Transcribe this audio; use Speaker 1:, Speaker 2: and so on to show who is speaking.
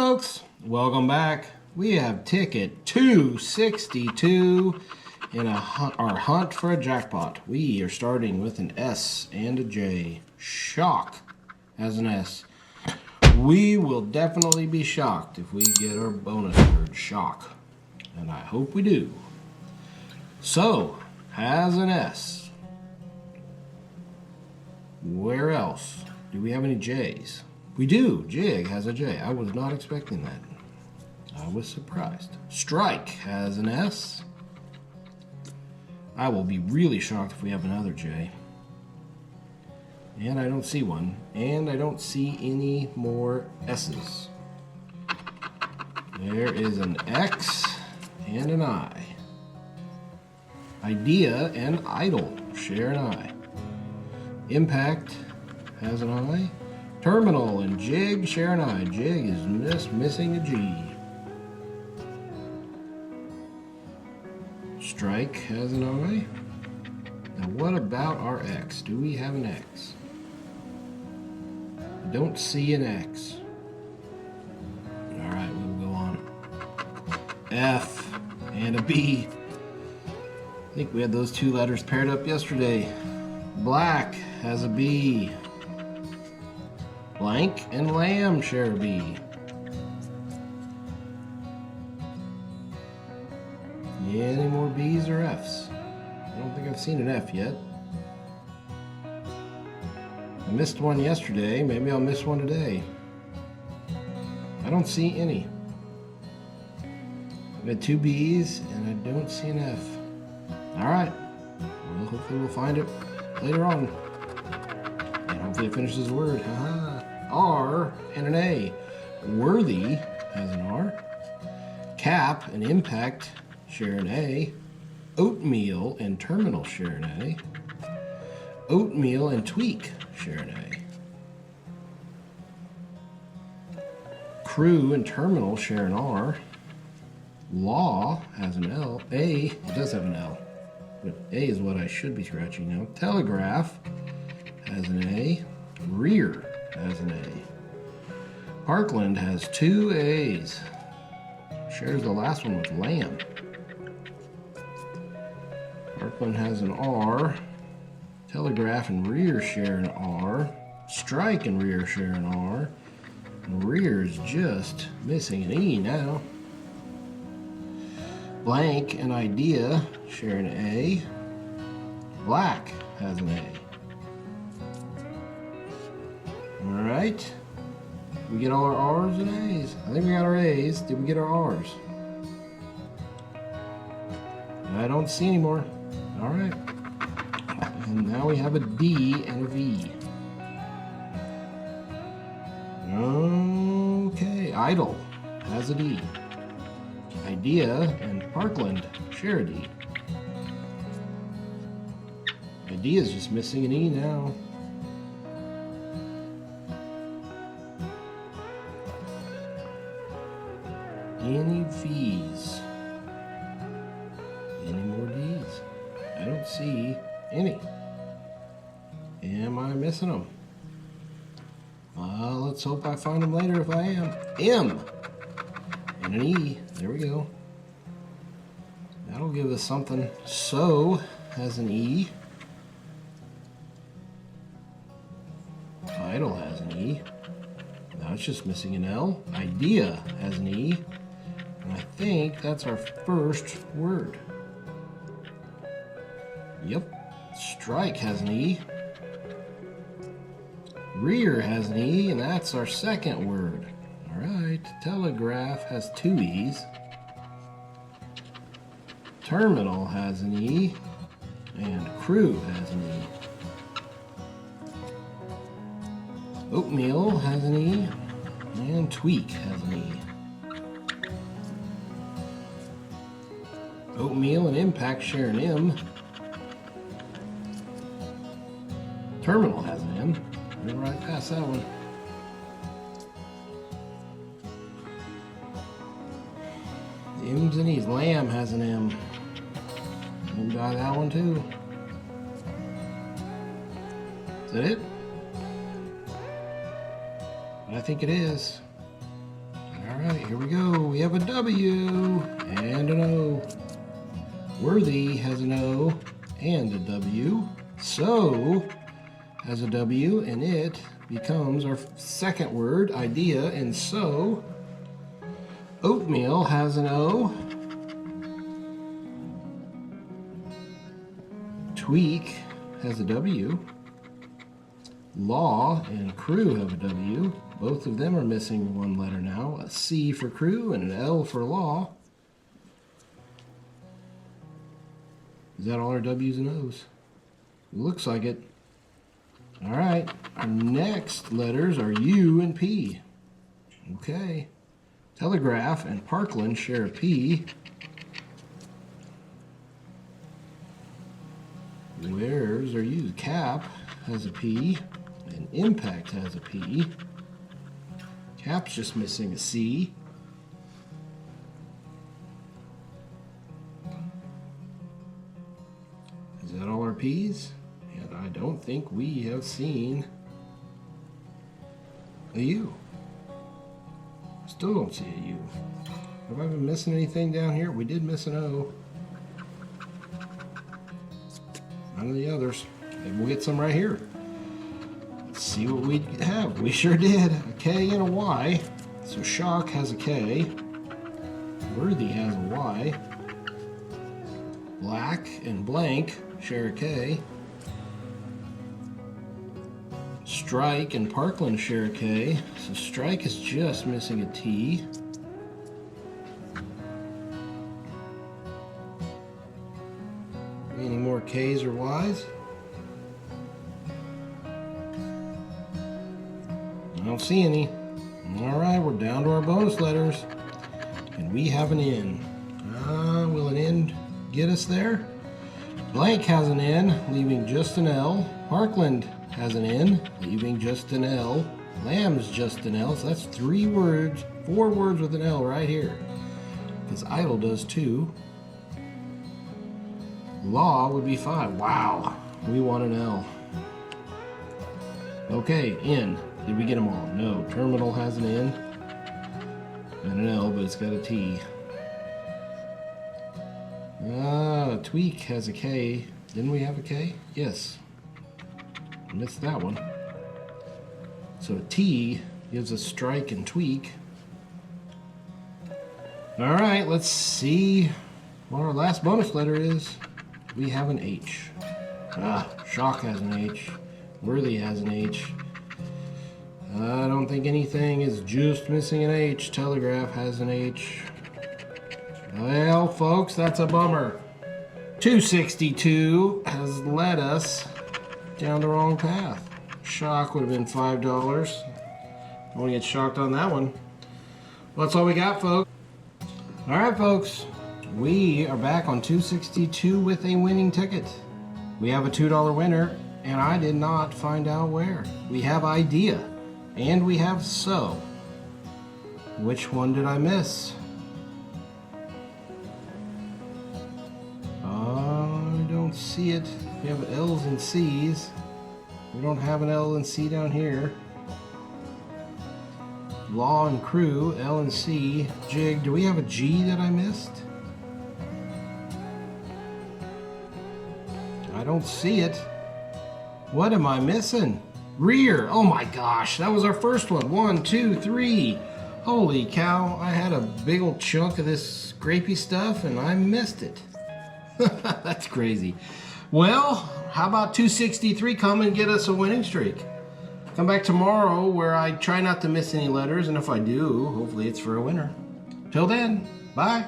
Speaker 1: folks, welcome back. We have ticket 262 in our hunt for a jackpot. We are starting with an S and a J. Shock has an S. We will definitely be shocked if we get our bonus word, shock. And I hope we do. So, has an S. Where else? Do we have any J's? We do. Jig has a J. I was not expecting that. I was surprised. Strike has an S. I will be really shocked if we have another J. And I don't see one. And I don't see any more S's. There is an X and an I. Idea and idle share an I. Impact has an I. Terminal and jig share an I. Jig is just missing a G. Strike has an I. Now what about our X? Do we have an X? I don't see an X. Alright, we'll go on. F and a B. I think we had those two letters paired up yesterday. Black has a B. Blank and lamb share a B. Any more B's or F's? I don't think I've seen an F yet. I missed one yesterday. Maybe I'll miss one today. I don't see any. I've had two B's and I don't see an F. Alright. Well, hopefully we'll find it later on. And hopefully it finishes the word. R and an A. Worthy has an R. Cap and impact share an A. Oatmeal and terminal share an A. Oatmeal and tweak share an A. Crew and terminal share an R. Law has an L. A, it does have an L, but A is what I should be scratching now. Telegraph has an A. Rear has an A. Parkland has two A's. Shares the last one with lamb. Parkland has an R. Telegraph and rear share an R. Strike and rear share an R. And rear is just missing an E now. Blank and idea share an A. Black has an A. Alright. We get all our R's and A's. I think we got our A's. Did we get our R's? I don't see any more. Alright. And now we have a D and a V. Okay. Idle has a D. Idea and Parkland share a D. Idea is just missing an E now. Any V's? Any more D's? I don't see any. Am I missing them? Let's hope I find them later if I am. M and an E. There we go. That'll give us something. So has an E. Idle has an E. Now it's just missing an L. Idea has an E. And I think that's our first word. Yep. Strike has an E. Rear has an E, and that's our second word. Alright. Telegraph has two E's. Terminal has an E. And crew has an E. Oatmeal has an E. And tweak has an E. Oatmeal and impact share an M. Terminal has an M. We're right past that one. The M's and E's. Lamb has an M. We'll got that one too. Is that it? I think it is. All right, here we go. We have a W and an O. Worthy has an O and a W. So has a W, and it becomes our second word, idea, and so. Oatmeal has an O. Tweak has a W. Law and crew have a W. Both of them are missing one letter now. A C for crew and an L for law. Is that all our W's and O's? It looks like it. All right, our next letters are U and P. Okay. Telegraph and Parkland share a P. Where's our U? Cap has a P, and Impact has a P. Cap's just missing a C. Is that all our P's? And I don't think we have seen a U. Still don't see a U. Have I been missing anything down here? We did miss an O. None of the others. Maybe we'll get some right here. Let's see what we have. We sure did. A K and a Y. So Shock has a K. Worthy has a Y. Black and Blank share a K. Strike and Parkland share a K. So Strike is just missing a T. Any more K's or Y's? I don't see any. All right, we're down to our bonus letters. And we have an N. Will an N get us there? Blank has an N, leaving just an L. Parkland has an N, leaving just an L. Lamb's just an L, so that's 4 words with an L right here. Because idle does 2. Law would be 5. Wow, we want an L. Okay, N. Did we get them all? No. Terminal has an N and an L, but it's got a T. Tweak has a K. Didn't we have a K? Yes. Missed that one. So a T gives us strike and tweak. All right, let's see what our last bonus letter is. We have an H. Shock has an H. Worthy has an H. I don't think anything is just missing an H. Telegraph has an H. Well, folks, that's a bummer. 262 has led us down the wrong path. Shock would have been $5. I want to get shocked on that one. Well, that's all we got, folks. All right, folks. We are back on 262 with a winning ticket. We have a $2 winner, and I did not find out where. We have idea, and we have so. Which one did I miss? I don't see it. We have L's and C's. We don't have an L and C down here. Law and crew, L and C. Jig, do we have a G that I missed? I don't see it. What am I missing? Rear. Oh my gosh, that was our first one. 1, 2, 3. Holy cow, I had a big old chunk of this grapey stuff and I missed it. That's crazy. Well, how about 263 come and get us a winning streak? Come back tomorrow where I try not to miss any letters, and if I do, hopefully it's for a winner. Till then, bye.